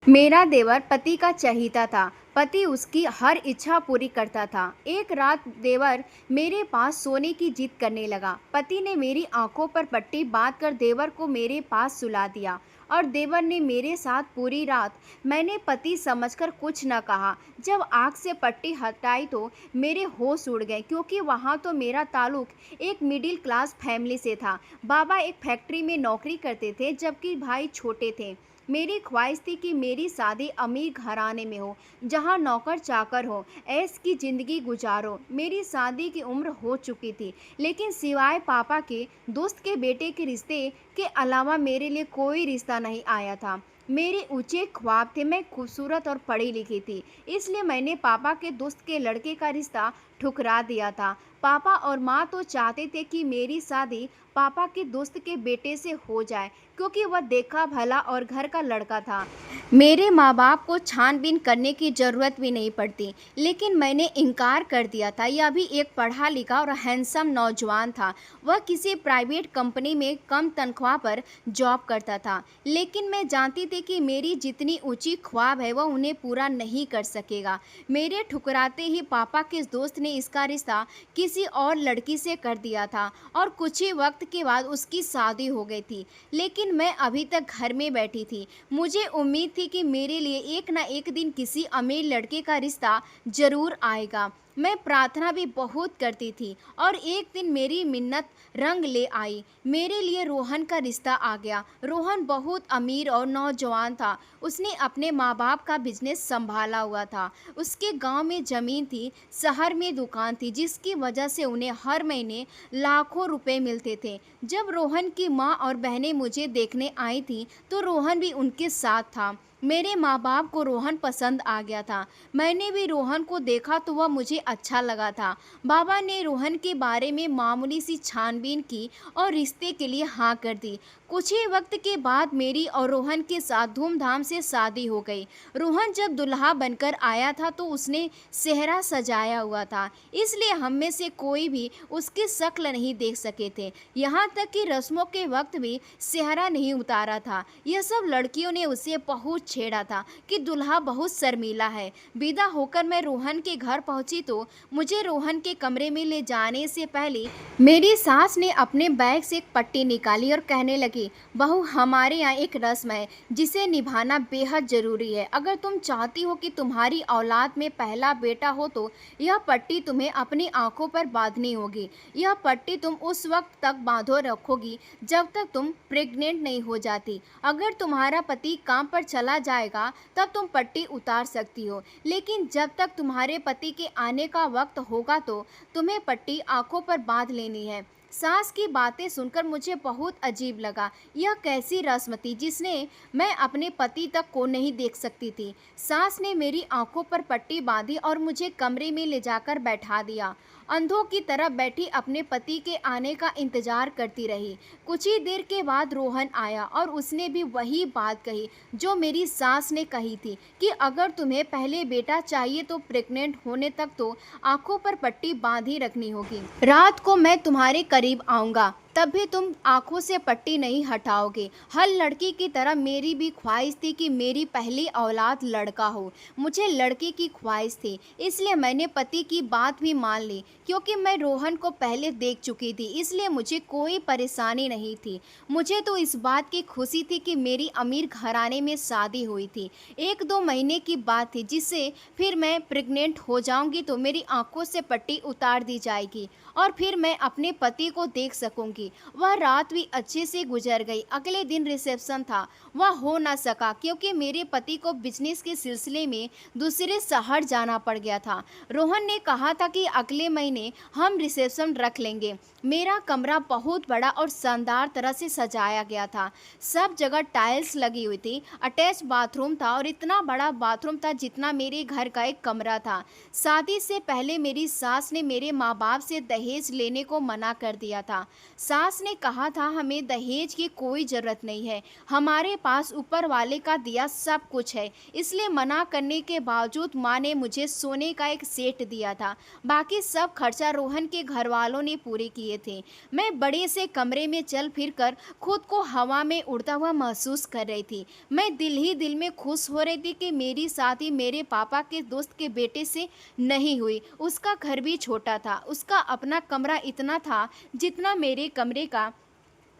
मेरा देवर पति का चहीता था। पति उसकी हर इच्छा पूरी करता था। एक रात देवर मेरे पास सोने की जिद करने लगा। पति ने मेरी आंखों पर पट्टी बांधकर देवर को मेरे पास सुला दिया और देवर ने मेरे साथ पूरी रात। मैंने पति समझकर कुछ न कहा। जब आंख से पट्टी हटाई तो मेरे होश उड़ गए, क्योंकि वहाँ तो मेरा ताल्लुक एक मिडिल क्लास फैमिली से था। बाबा एक फैक्ट्री में नौकरी करते थे, जबकि भाई छोटे थे। मेरी ख्वाहिश थी कि मेरी शादी अमीर घराने में हो, जहां नौकर चाकर हो, ऐश की ज़िंदगी गुजारो। मेरी शादी की उम्र हो चुकी थी, लेकिन सिवाय पापा के दोस्त के बेटे के रिश्ते के अलावा मेरे लिए कोई रिश्ता नहीं आया था। मेरे ऊंचे ख्वाब थे। मैं खूबसूरत और पढ़ी लिखी थी, इसलिए मैंने पापा के दोस्त के लड़के का रिश्ता ठुकरा दिया था। पापा और माँ तो चाहते थे कि मेरी शादी पापा के दोस्त के बेटे से हो जाए, क्योंकि वह देखा भला और घर का लड़का था। मेरे माँ बाप को छानबीन करने की ज़रूरत भी नहीं पड़ती, लेकिन मैंने इनकार कर दिया था। यह भी एक पढ़ा लिखा और हैंडसम नौजवान था। वह किसी प्राइवेट कंपनी में कम तनख्वाह पर जॉब करता था, लेकिन मैं जानती थी कि मेरी जितनी ऊंची ख्वाब है वह उन्हें पूरा नहीं कर सकेगा। मेरे ठुकराते ही पापा के दोस्त ने इसका रिश्ता किसी और लड़की से कर दिया था और कुछ ही वक्त के बाद उसकी शादी हो गई थी। लेकिन मैं अभी तक घर में बैठी थी। मुझे उम्मीद थी कि मेरे लिए एक ना एक दिन किसी अमीर लड़के का रिश्ता जरूर आएगा। मैं प्रार्थना भी बहुत करती थी और एक दिन मेरी मिन्नत रंग ले आई। मेरे लिए रोहन का रिश्ता आ गया। रोहन बहुत अमीर और नौजवान था। उसने अपने माँ बाप का बिजनेस संभाला हुआ था। उसके गांव में ज़मीन थी, शहर में दुकान थी, जिसकी वजह से उन्हें हर महीने लाखों रुपए मिलते थे। जब रोहन की माँ और बहनें मुझे देखने आई थीं, तो रोहन भी उनके साथ था। मेरे माँ बाप को रोहन पसंद आ गया था। मैंने भी रोहन को देखा तो वह मुझे अच्छा लगा था। बाबा ने रोहन के बारे में मामूली सी छानबीन की और रिश्ते के लिए हाँ कर दी। कुछ ही वक्त के बाद मेरी और रोहन के साथ धूमधाम से शादी हो गई। रोहन जब दुल्हा बनकर आया था तो उसने सेहरा सजाया हुआ था, इसलिए हम में से कोई भी उसकी शक्ल नहीं देख सके थे। यहाँ तक कि रस्मों के वक्त भी सेहरा नहीं उतारा था। यह सब लड़कियों ने उसे बहुत छेड़ा था कि दुल्हा बहुत शर्मीला है। विदा होकर मैं रोहन के घर पहुंची तो मुझे रोहन के कमरे में ले जाने से पहले मेरी सास ने अपने बैग से एक पट्टी निकाली और कहने लगी, बहू, हमारे यहाँ एक रस्म है जिसे निभाना बेहद ज़रूरी है। अगर तुम चाहती हो कि तुम्हारी औलाद में पहला बेटा हो तो यह पट्टी तुम्हें अपनी आंखों पर बांधनी होगी। यह पट्टी तुम उस वक्त तक बांधो रखोगी जब तक तुम प्रेग्नेंट नहीं हो जाती। अगर तुम्हारा पति काम पर चला जाएगा तब तुम पट्टी उतार सकती हो, लेकिन जब तक तुम्हारे पति के आने का वक्त होगा तो तुम्हें पट्टी आंखों पर बांध लेनी है। सास की बातें सुनकर मुझे बहुत अजीब लगा। यह कैसी रस्म थी जिसने मैं अपने पति तक को नहीं देख सकती थी। सास ने मेरी आंखों पर पट्टी बांधी और मुझे कमरे में ले जाकर बैठा दिया। अंधों की तरह बैठी अपने पति के आने का इंतजार करती रही। कुछ ही देर के बाद रोहन आया और उसने भी वही बात कही जो मेरी सास ने कही थी कि अगर तुम्हें पहले बेटा चाहिए तो प्रेग्नेंट होने तक तो आंखों पर पट्टी बांधी रखनी होगी। रात को मैं तुम्हारे करीब आऊँगा, तब भी तुम आंखों से पट्टी नहीं हटाओगे। हर लड़की की तरह मेरी भी ख्वाहिश थी कि मेरी पहली औलाद लड़का हो। मुझे लड़के की ख्वाहिश थी, इसलिए मैंने पति की बात भी मान ली। क्योंकि मैं रोहन को पहले देख चुकी थी, इसलिए मुझे कोई परेशानी नहीं थी। मुझे तो इस बात की खुशी थी कि मेरी अमीर घराने में शादी हुई थी। 1-2 महीने की बात थी, जिससे फिर मैं प्रेग्नेंट हो जाऊंगी तो मेरी आंखों से पट्टी उतार दी जाएगी और फिर मैं अपने पति को देख सकूंगी। वह रात भी अच्छे से गुजर गई। अगले दिन रिसेप्शन था। वह हो ना सका क्योंकि मेरे पति को बिजनेस के सिलसिले में दूसरे शहर जाना पड़ गया था। रोहन ने कहा था कि अगले महीने हम रिसेप्शन रख लेंगे। मेरा कमरा बहुत बड़ा और शानदार तरह से सजाया गया था। सब जगह टाइल्स लगी हुई थी। अटैच बाथरूम था और इतना बड़ा बाथरूम था जितना मेरे घर का एक कमरा था। शादी से पहले मेरी सास ने मेरे माँ बाप से दहेज लेने को मना कर दिया था। सास ने कहा था हमें दहेज की कोई ज़रूरत नहीं है, हमारे पास ऊपर वाले का दिया सब कुछ है। इसलिए मना करने के बावजूद माँ ने मुझे सोने का एक सेट दिया था। बाकी सब खर्चा रोहन के घर वालों ने पूरे किए थे। मैं बड़े से कमरे में चल फिर कर खुद को हवा में उड़ता हुआ महसूस कर रही थी। मैं दिल ही दिल में खुश हो रही थी कि मेरी शादी मेरे पापा के दोस्त के बेटे से नहीं हुई। उसका घर भी छोटा था, उसका अपना कमरा इतना था जितना मेरे कमरे का,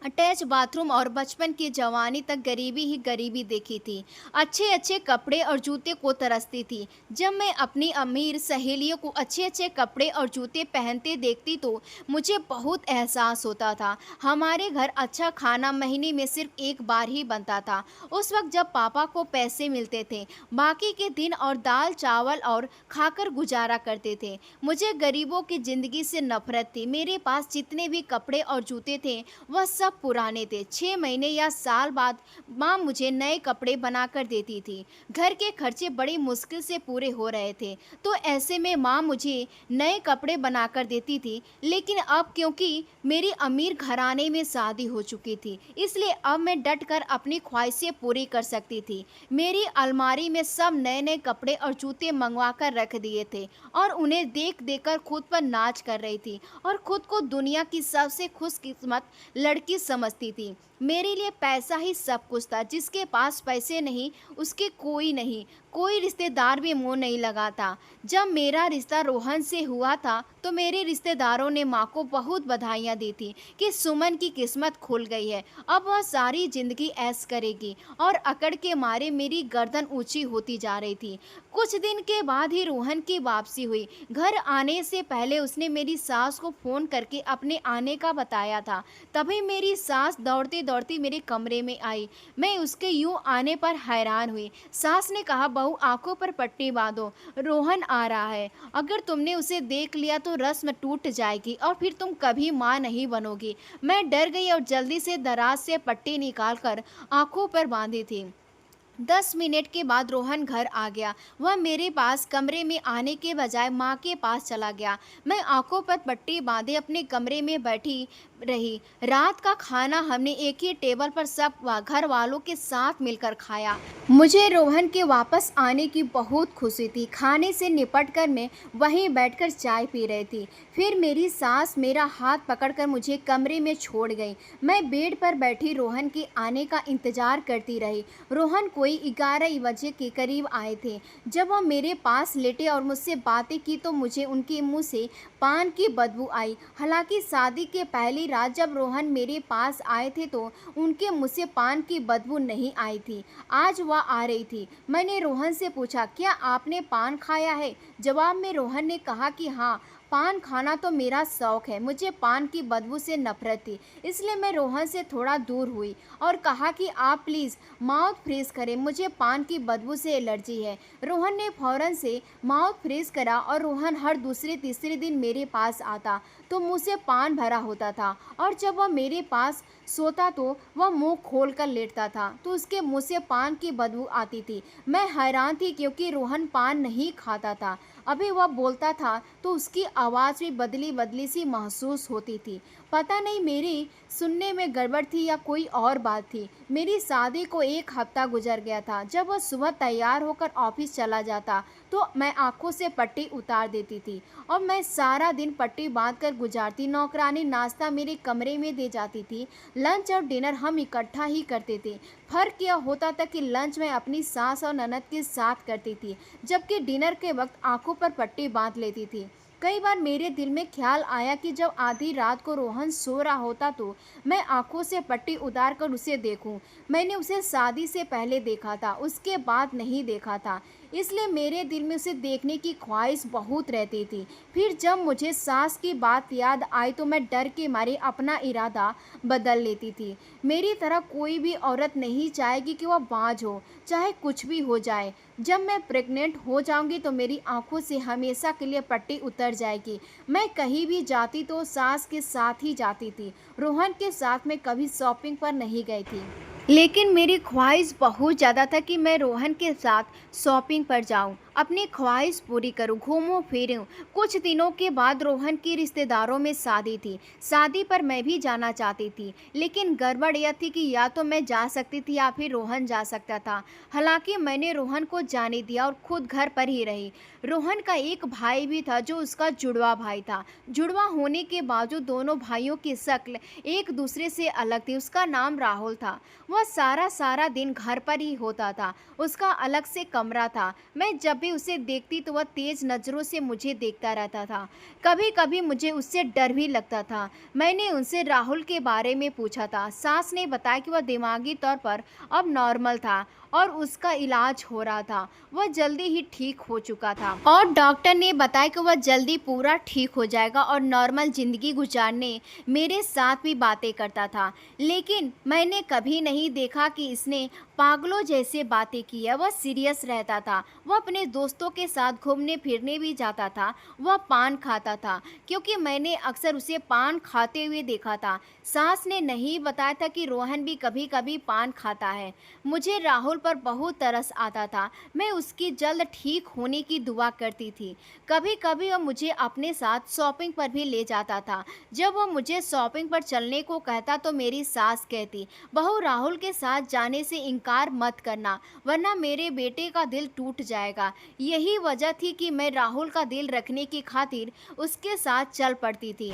अटैच बाथरूम, और बचपन की जवानी तक गरीबी ही गरीबी देखी थी। अच्छे अच्छे कपड़े और जूते को तरसती थी। जब मैं अपनी अमीर सहेलियों को अच्छे अच्छे कपड़े और जूते पहनते देखती तो मुझे बहुत एहसास होता था। हमारे घर अच्छा खाना महीने में सिर्फ एक बार ही बनता था। उस वक्त जब पापा को पैसे मिलते थे, बाकी के दिन और दाल चावल और खाकर गुजारा करते थे। मुझे गरीबों की ज़िंदगी से नफरत थी। मेरे पास जितने भी कपड़े और जूते थे वह सब पुराने थे। 6 महीने या साल बाद माँ मुझे नए कपड़े बनाकर देती थी। घर के खर्चे बड़ी मुश्किल से पूरे हो रहे थे, तो ऐसे में माँ मुझे नए कपड़े बनाकर देती थी। लेकिन अब क्योंकि मेरी अमीर घराने में शादी हो चुकी थी, इसलिए अब मैं डट कर अपनी ख्वाहिशें पूरी कर सकती थी। मेरी अलमारी में सब नए नए कपड़े और जूते मंगवा कर रख दिए थे और उन्हें देख देख कर खुद पर नाच कर रही थी और खुद को दुनिया की सबसे खुशकिस्मत लड़की समझती थी। मेरे लिए पैसा ही सब कुछ था। जिसके पास पैसे नहीं उसके कोई नहीं, कोई रिश्तेदार भी मुंह नहीं लगाता। जब मेरा रिश्ता रोहन से हुआ था तो मेरे रिश्तेदारों ने माँ को बहुत बधाइयाँ दी थी कि सुमन की किस्मत खुल गई है, अब वह सारी जिंदगी ऐश करेगी। और अकड़ के मारे मेरी गर्दन ऊंची होती जा रही थी। कुछ दिन के बाद ही रोहन की वापसी हुई। घर आने से पहले उसने मेरी सास को फ़ोन करके अपने आने का बताया था। तभी मेरी सास दौड़ती दौड़ती मेरे कमरे में आई। मैं उसके यूं आने पर हैरान हुई। सास ने कहा, बहू आंखों पर पट्टी बांधो, रोहन आ रहा है। अगर तुमने उसे देख लिया तो रस्म टूट जाएगी और फिर तुम कभी माँ नहीं बनोगी। मैं डर गई और जल्दी से दराज से पट्टी निकालकर आंखों पर बांधी थी। 10 मिनट के बाद रोहन घर आ गया। वह मेरे पास कमरे में आने के बजाय माँ के पास चला गया। मैं आंखों पर पट्टी बांधे अपने कमरे में बैठी रही। रात का खाना हमने एक ही टेबल पर सब घर वालों के साथ मिलकर खाया। मुझे रोहन के वापस आने की बहुत खुशी थी। खाने से निपटकर मैं वहीं बैठकर चाय पी रही थी। फिर मेरी सास मेरा हाथ पकड़कर मुझे कमरे में छोड़ गई। मैं बेड पर बैठी रोहन के आने का इंतजार करती रही। रोहन कोई 11 बजे के करीब आए थे। जब वह मेरे पास लेटे और मुझसे बातें की तो मुझे उनके मुंह से पान की बदबू आई। हालांकि शादी के पहली रात जब रोहन मेरे पास आए थे तो उनके मुंह से पान की बदबू नहीं आई थी। आज वह आ रही थी। मैंने रोहन से पूछा, क्या आपने पान खाया है? जवाब में रोहन ने कहा कि हाँ, पान खाना तो मेरा शौक़ है। मुझे पान की बदबू से नफरत थी, इसलिए मैं रोहन से थोड़ा दूर हुई और कहा कि आप प्लीज़ माउथ फ्रेश करें, मुझे पान की बदबू से एलर्जी है। रोहन ने फ़ौरन से माउथ फ्रेश करा और रोहन हर दूसरे तीसरे दिन मेरे पास आता तो मुँह से पान भरा होता था और जब वह मेरे पास सोता तो वह मुंह खोल कर लेटता था तो उसके मुंह से पान की बदबू आती थी। मैं हैरान थी क्योंकि रोहन पान नहीं खाता था। अभी वह बोलता था तो उसकी आवाज़ भी बदली बदली सी महसूस होती थी। पता नहीं मेरी सुनने में गड़बड़ थी या कोई और बात थी। मेरी शादी को 1 हफ्ता गुजर गया था। जब वह सुबह तैयार होकर ऑफिस चला जाता तो मैं आंखों से पट्टी उतार देती थी और मैं सारा दिन पट्टी बांध कर गुजारती। नौकरानी नाश्ता मेरे कमरे में दे जाती थी। लंच और डिनर हम इकट्ठा ही करते थे। फ़र्क यह होता था कि लंच मैं अपनी सास और ननद के साथ करती थी, जबकि डिनर के वक्त आंखों पर पट्टी बांध लेती थी। कई बार मेरे दिल में ख्याल आया कि जब आधी रात को रोहन सो रहा होता तो मैं आंखों से पट्टी उतार कर उसे देखूं। मैंने उसे शादी से पहले देखा था, उसके बाद नहीं देखा था, इसलिए मेरे दिल में उसे देखने की ख्वाहिश बहुत रहती थी। फिर जब मुझे सास की बात याद आई तो मैं डर के मारे अपना इरादा बदल लेती थी। मेरी तरह कोई भी औरत नहीं चाहेगी कि वह बाँझ हो, चाहे कुछ भी हो जाए। जब मैं प्रेग्नेंट हो जाऊंगी तो मेरी आंखों से हमेशा के लिए पट्टी उतर जाएगी। मैं कहीं भी जाती तो सास के साथ ही जाती थी। रोहन के साथ मैं कभी शॉपिंग पर नहीं गई थी, लेकिन मेरी ख्वाहिश बहुत ज़्यादा था कि मैं रोहन के साथ शॉपिंग पर जाऊं। अपनी ख्वाहिश पूरी करूं, घूमूं फिरूं। कुछ दिनों के बाद रोहन की रिश्तेदारों में शादी थी। शादी पर मैं भी जाना चाहती थी, लेकिन गड़बड़ यह थी कि या तो मैं जा सकती थी या फिर रोहन जा सकता था। हालांकि मैंने रोहन को जाने दिया और खुद घर पर ही रही। रोहन का एक भाई भी था जो उसका जुड़वा भाई था। जुड़वा होने के बावजूद दोनों भाइयों की शक्ल एक दूसरे से अलग थी। उसका नाम राहुल था। वह सारा सारा दिन घर पर ही होता था। उसका अलग से कमरा था। मैं जब भी उसे देखती तो वह तेज नज़रों से मुझे देखता रहता था। कभी कभी मुझे उससे डर भी लगता था। मैंने उनसे राहुल के बारे में पूछा था। सास ने बताया कि वह दिमागी तौर पर अब नॉर्मल था और उसका इलाज हो रहा था। वह जल्दी ही ठीक हो चुका था और डॉक्टर ने बताया कि वह जल्दी पूरा ठीक हो जाएगा और नॉर्मल ज़िंदगी गुजारने मेरे साथ भी बातें करता था। लेकिन मैंने कभी नहीं देखा कि इसने पागलों जैसे बातें की है। वह सीरियस रहता था। वह अपने दोस्तों के साथ घूमने फिरने भी जाता था। वह पान खाता था, क्योंकि मैंने अक्सर उसे पान खाते हुए देखा था। सास ने नहीं बताया था कि रोहन भी कभी कभी पान खाता है। मुझे राहुल पर बहुत तरस आता था। मैं उसकी जल्द ठीक होने की दुआ करती थी। कभी कभी वह मुझे अपने साथ शॉपिंग पर भी ले जाता था। जब वह मुझे शॉपिंग पर चलने को कहता तो मेरी सास कहती, बहू राहुल के साथ जाने से इनकार मत करना, वरना मेरे बेटे का दिल टूट जाएगा। यही वजह थी कि मैं राहुल का दिल रखने की खातिर उसके साथ चल पड़ती थी।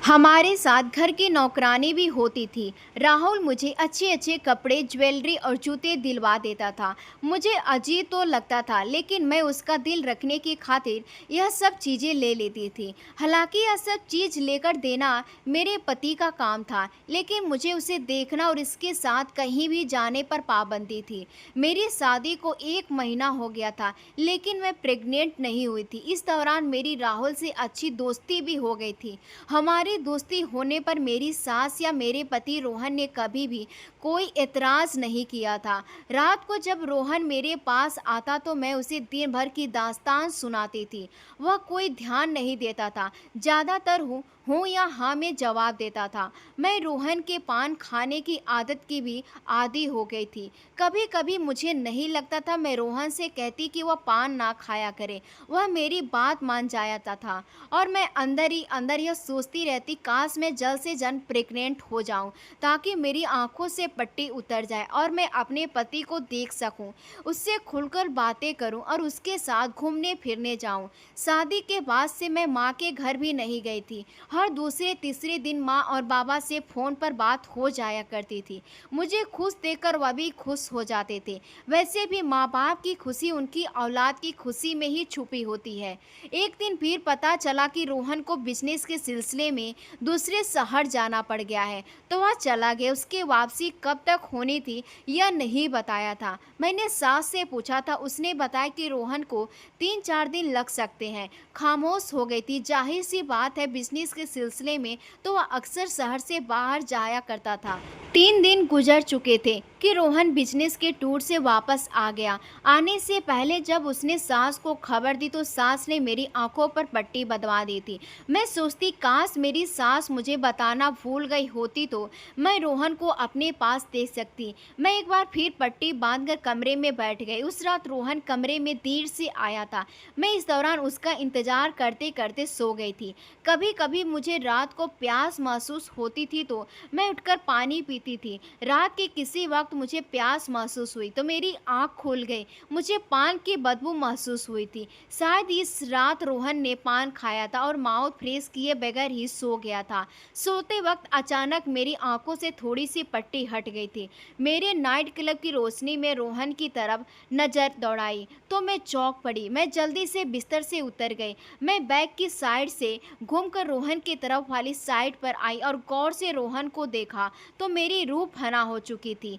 हमारे साथ घर की नौकरानी भी होती थी। राहुल मुझे अच्छे अच्छे कपड़े, ज्वेलरी और जूते दिलवा देता था। मुझे अजीब तो लगता था, लेकिन मैं उसका दिल रखने की खातिर यह सब चीज़ें ले लेती थी। हालांकि यह सब चीज़ लेकर देना मेरे पति का काम था, लेकिन मुझे उसे देखना और इसके साथ कहीं भी जाने पर पाबंदी थी। मेरी शादी को 1 महीना हो गया था, लेकिन मैं प्रेग्नेंट नहीं हुई थी। इस दौरान मेरी राहुल से अच्छी दोस्ती भी हो गई थी। हमारी दोस्ती होने पर मेरी सास या मेरे पति रोहन ने कभी भी कोई एतराज़ नहीं किया था। रात को जब रोहन मेरे पास आता तो मैं उसे दिन भर की दास्तान सुनाती थी। वह कोई ध्यान नहीं देता था। ज़्यादातर हूँ या हाँ में जवाब देता था। मैं रोहन के पान खाने की आदत की भी आदी हो गई थी। कभी कभी मुझे नहीं लगता था मैं रोहन से कहती कि वह पान ना खाया करे। वह मेरी बात मान जाता था और मैं अंदर ही अंदर यह सोचती रहती, काश मैं जल्द से जल्द प्रेग्नेंट हो जाऊं, ताकि मेरी आंखों से पट्टी उतर जाए और मैं अपने पति को देख सकूं, उससे खुलकर बातें करूं और उसके साथ घूमने फिरने जाऊं। शादी के बाद से मैं माँ के घर भी नहीं गई थी। हर दूसरे तीसरे दिन माँ और बाबा से फ़ोन पर बात हो जाया करती थी। मुझे खुश देखकर वह भी खुश हो जाते थे। वैसे भी माँ बाप की खुशी उनकी औलाद की खुशी में ही छुपी होती है। एक दिन फिर पता चला कि रोहन को बिजनेस के सिलसिले में दूसरे शहर जाना पड़ गया है, तो वह चला गया। उसकी वापसी कब तक होनी थी यह नहीं बताया था। मैंने सास से पूछा था, उसने बताया कि रोहन को 3-4 दिन लग सकते हैं। खामोश हो गई थी। जाहिर सी बात है, बिजनेस के सिलसिले में तो वह अक्सर शहर से बाहर जाया करता था। 3 दिन गुजर चुके थे कि रोहन बिजनेस के टूर से वापस आ गया। आने से पहले जब उसने सास को खबर दी तो सास ने मेरी आंखों पर पट्टी बंधवा दी थी। मैं सोचती, काश मेरी सास मुझे बताना भूल गई होती तो मैं रोहन को अपने पास देख सकती। मैं एक बार फिर पट्टी बांधकर कमरे में बैठ गई। उस रात रोहन कमरे में देर से आया था। मैं इस दौरान उसका इंतजार करते करते सो गई थी। कभी कभी मुझे रात को प्यास महसूस होती थी तो मैं उठकर पानी पीती थी। रात के किसी वक्त मुझे प्यास महसूस हुई तो मेरी आँख खुल गई। मुझे पान की बदबू महसूस हुई थी। शायद इस रात रोहन ने पान खाया था और माउथ फ्रेश किए बगैर ही सो गया था। सोते वक्त अचानक मेरी आंखों से थोड़ी सी पट्टी हट गई थी। मेरे नाइट क्लब की रोशनी में रोहन की तरफ नज़र दौड़ाई तो मैं चौंक पड़ी। मैं जल्दी से बिस्तर से उतर गई। मैं बैग की साइड से घूमकर रोहन की तरफ वाली साइड पर आई और गौर से रोहन को देखा तो मेरी रूह फना हो चुकी थी।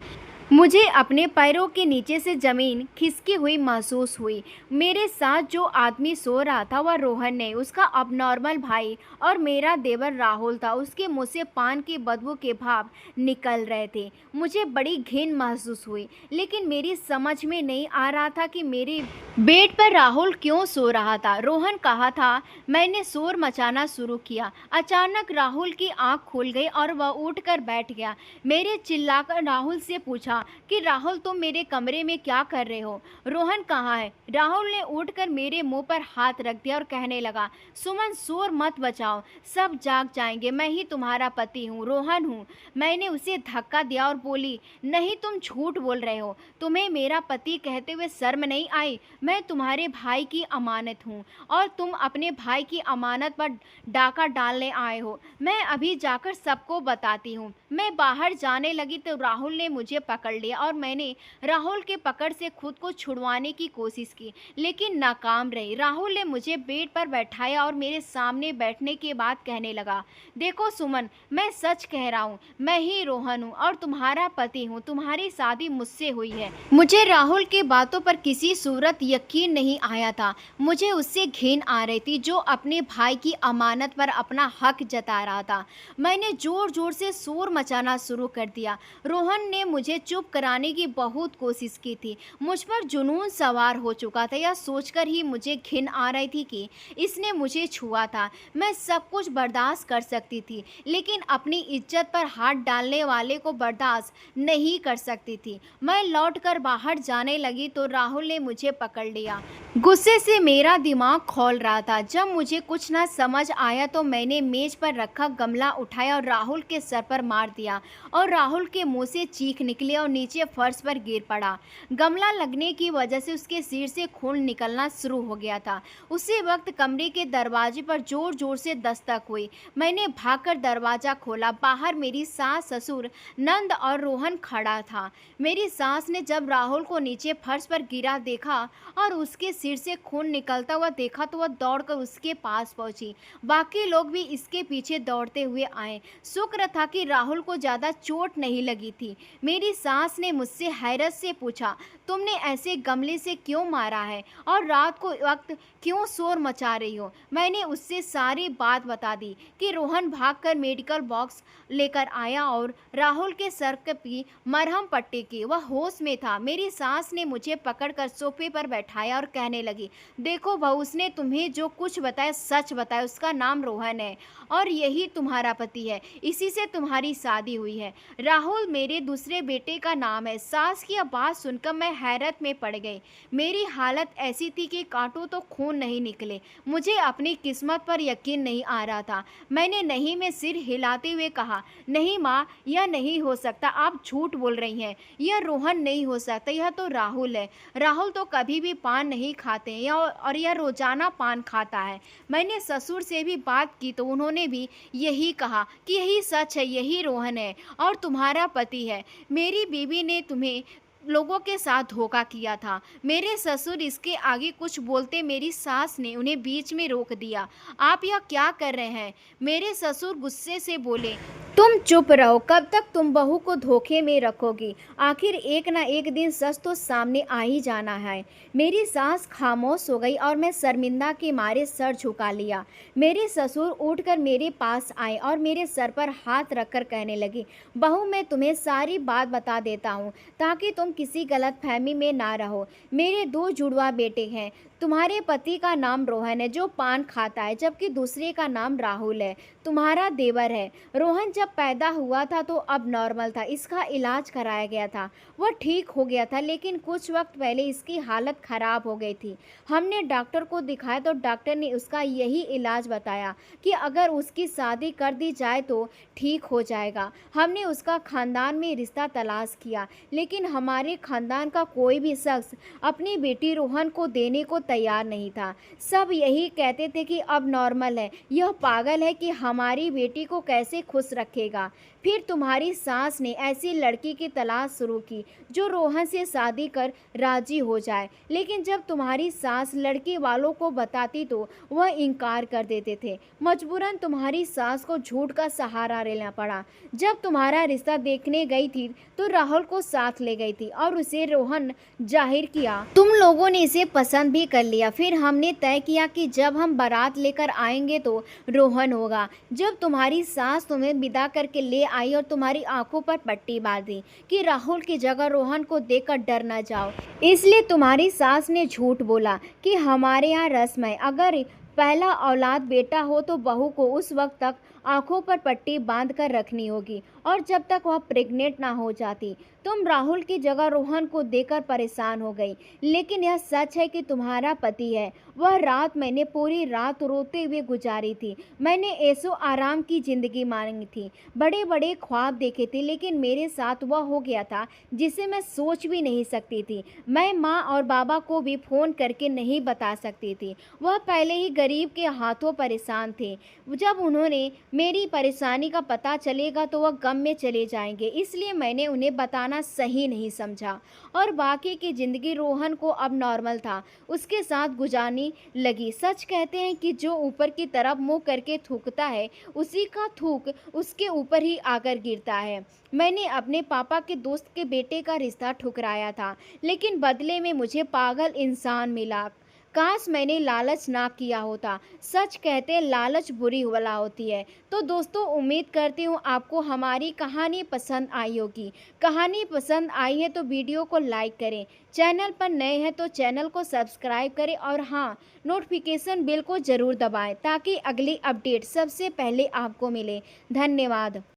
मुझे अपने पैरों के नीचे से ज़मीन खिसकी हुई महसूस हुई। मेरे साथ जो आदमी सो रहा था वह रोहन नहीं, उसका अबनॉर्मल भाई और मेरा देवर राहुल था। उसके मुंह से पान की बदबू के भाप निकल रहे थे। मुझे बड़ी घिन महसूस हुई, लेकिन मेरी समझ में नहीं आ रहा था कि मेरे बेड पर राहुल क्यों सो रहा था। रोहन कहा था। मैंने शोर मचाना शुरू किया। अचानक राहुल की आंख खुल गई और वह उठकर बैठ गया। मेरे चिल्लाकर राहुल से पूछा, कि राहुल तुम मेरे कमरे में क्या कर रहे हो? रोहन कहाँ है? राहुल ने उठकर मेरे मुंह पर हाथ रख दिया और कहने लगा, सुमन शोर मत बचाओ, सब जाग जाएंगे, मैं ही तुम्हारा पति हूँ, रोहन हूँ। मैंने उसे धक्का दिया और बोली, नहीं तुम झूठ बोल रहे हो, तुम्हें मेरा पति कहते हुए शर्म नहीं आई? मैं तुम्हारे भाई की अमानत हूँ और तुम अपने भाई की अमानत पर डाका डालने आए हो। मैं अभी जाकर सबको बताती हूँ। मैं बाहर जाने लगी तो राहुल ने मुझे पकड़ लिया और मैंने राहुल के पकड़ से खुद को छुड़वाने की कोशिश की, लेकिन नाकाम रही। राहुल ने मुझे बेड पर बैठाया और मेरे सामने बैठने के बाद कहने लगा, देखो सुमन, मैं सच कह रहा हूँ, मैं ही रोहन हूँ और तुम्हारा पति हूँ, तुम्हारी शादी मुझसे हुई है। मुझे राहुल की बातों पर किसी सूरत यकीन नहीं आया था। मुझे उससे घिन आ रही थी जो अपने भाई की अमानत पर अपना हक जता रहा था। मैंने जोर जोर से शोर मचाना शुरू कर दिया। रोहन ने मुझे चुप कराने की बहुत कोशिश की थी। मुझ पर जुनून सवार हो चुका था। यह सोचकर ही मुझे घिन आ रही थी कि इसने मुझे छुआ था। मैं सब कुछ बर्दाश्त कर सकती थी, लेकिन अपनी इज्जत पर हाथ डालने वाले को बर्दाश्त नहीं कर सकती थी। मैं लौटकर बाहर जाने लगी तो राहुल ने मुझे पकड़ लिया। गुस्से से मेरा दिमाग खौल रहा था। जब मुझे कुछ ना समझ आया तो मैंने मेज पर रखा गमला उठाया और राहुल के सर पर मार दिया और राहुल के मुंह से चीख निकली और नीचे फर्श पर गिर पड़ा। गमला लगने की वजह से उसके सिर से खून निकलना शुरू हो गया था। उसी वक्त कमरे के दरवाजे पर जोर जोर से दस्तक हुई। मैंने भागकर दरवाज़ा खोला। बाहर मेरी सास, ससुर, नंद और रोहन खड़ा था। मेरी सास ने जब राहुल को नीचे फर्श पर गिरा देखा और उसके सिर से खून निकलता हुआ देखा तो वह दौड़कर उसके पास पहुंची। बाकी लोग भी इसके पीछे दौड़ते हुए आए। शुक्र था कि राहुल को ज़्यादा चोट नहीं लगी थी। मेरी सास ने मुझसे हैरत से पूछा, तुमने ऐसे गमले से क्यों मारा है और रात को वक्त क्यों शोर मचा रही हो? मैंने उससे सारी बात बता दी कि रोहन भागकर मेडिकल बॉक्स लेकर आया और राहुल के सर की मरहम पट्टी की। वह होश में था। मेरी सास ने मुझे पकड़कर सोफे पर बैठाया और कहने लगी, देखो बहू, उसने तुम्हें जो कुछ बताया सच बताया। उसका नाम रोहन है और यही तुम्हारा पति है, इसी से तुम्हारी शादी हुई है। राहुल मेरे दूसरे बेटे का नाम है। सास की बात सुनकर मैं हैरत में पड़ गई। मेरी हालत ऐसी थी कि काटूं तो खून नहीं निकले। मुझे अपनी किस्मत पर यकीन नहीं आ रहा था। मैंने नहीं में सिर हिलाते हुए कहा, नहीं माँ, यह नहीं हो सकता, आप झूठ बोल रही हैं। यह रोहन नहीं हो सकता, यह तो राहुल है। राहुल तो कभी भी पान नहीं खाते हैं और यह रोजाना पान खाता है। मैंने ससुर से भी बात की तो उन्होंने भी यही कहा कि यही सच है, यही रोहन है और तुम्हारा पति है। मेरी बीवी ने तुम्हें लोगों के साथ धोखा किया था। मेरे ससुर इसके आगे कुछ बोलते मेरी सास ने उन्हें बीच में रोक दिया। आप यह क्या कर रहे हैं? मेरे ससुर गुस्से से बोले, तुम चुप रहो, कब तक तुम बहू को धोखे में रखोगी? आखिर एक ना एक दिन सच तो सामने आ ही जाना है। मेरी सास खामोश हो गई और मैं शर्मिंदा के मारे सर झुका लिया। मेरे ससुर उठकर मेरे पास आए और मेरे सर पर हाथ रखकर कहने लगे, बहू, मैं तुम्हें सारी बात बता देता हूँ ताकि तुम किसी गलतफहमी में ना रहो। मेरे 2 जुड़वा बेटे हैं। तुम्हारे पति का नाम रोहन है जो पान खाता है, जबकि दूसरे का नाम राहुल है, तुम्हारा देवर है। रोहन जब पैदा हुआ था तो अब नॉर्मल था। इसका इलाज कराया गया था, वह ठीक हो गया था, लेकिन कुछ वक्त पहले इसकी हालत ख़राब हो गई थी। हमने डॉक्टर को दिखाया तो डॉक्टर ने उसका यही इलाज बताया कि अगर उसकी शादी कर दी जाए तो ठीक हो जाएगा। हमने उसका ख़ानदान में रिश्ता तलाश किया, लेकिन हमारे ख़ानदान का कोई भी शख्स अपनी बेटी रोहन को देने को तैयार नहीं था। सब यही कहते थे कि अब नॉर्मल है, यह पागल है कि हमारी बेटी को कैसे खुश रखेगा। फिर तुम्हारी सास ने ऐसी लड़की की तलाश शुरू की जो रोहन से शादी कर राजी हो जाए, लेकिन जब तुम्हारी सास लड़की वालों को बताती तो वह इनकार कर देते थे। मजबूरन तुम्हारी सास को झूठ का सहारा लेना पड़ा। जब तुम्हारा रिश्ता देखने गई थी तो राहुल को साथ ले गई थी और उसे रोहन जाहिर किया। तुम लोगों ने इसे पसंद भी कर लिया। फिर हमने तय किया कि जब हम बारात लेकर आएंगे तो रोहन होगा। जब तुम्हारी सास तुम्हें विदा करके ले आई और तुम्हारी आंखों पर पट्टी बांध दी कि राहुल की जगह रोहन को देखकर डर न जाओ, इसलिए तुम्हारी सास ने झूठ बोला कि हमारे यहाँ रस्म है, अगर पहला औलाद बेटा हो तो बहू को उस वक्त तक आंखों पर पट्टी बांध कर रखनी होगी और जब तक वह प्रेग्नेंट ना हो जाती। तुम राहुल की जगह रोहन को देखकर परेशान हो गई, लेकिन यह सच है कि तुम्हारा पति है। वह रात मैंने पूरी रात रोते हुए गुजारी थी। मैंने ऐशो आराम की जिंदगी मांगी थी, बड़े बड़े ख्वाब देखे थे, लेकिन मेरे साथ वह हो गया था जिसे मैं सोच भी नहीं सकती थी। मैं माँ और बाबा को भी फ़ोन करके नहीं बता सकती थी। वह पहले ही गरीब के हाथों परेशान थे। जब उन्होंने मेरी परेशानी का पता चलेगा तो वह गम में चले जाएंगे, इसलिए मैंने उन्हें बताना सही नहीं समझा। और बाकी की ज़िंदगी रोहन को अब नॉर्मल था, उसके साथ गुजारनी लगी। सच कहते हैं कि जो ऊपर की तरफ मुँह करके थूकता है, उसी का थूक उसके ऊपर ही आकर गिरता है। मैंने अपने पापा के दोस्त के बेटे का रिश्ता ठुकराया था, लेकिन बदले में मुझे पागल इंसान मिला। काश मैंने लालच ना किया होता। सच कहते हैं लालच बुरी बला होती है। तो दोस्तों, उम्मीद करती हूँ आपको हमारी कहानी पसंद आई होगी। कहानी पसंद आई है तो वीडियो को लाइक करें, चैनल पर नए हैं तो चैनल को सब्सक्राइब करें और हाँ, नोटिफिकेशन बेल को ज़रूर दबाएं ताकि अगली अपडेट सबसे पहले आपको मिले। धन्यवाद।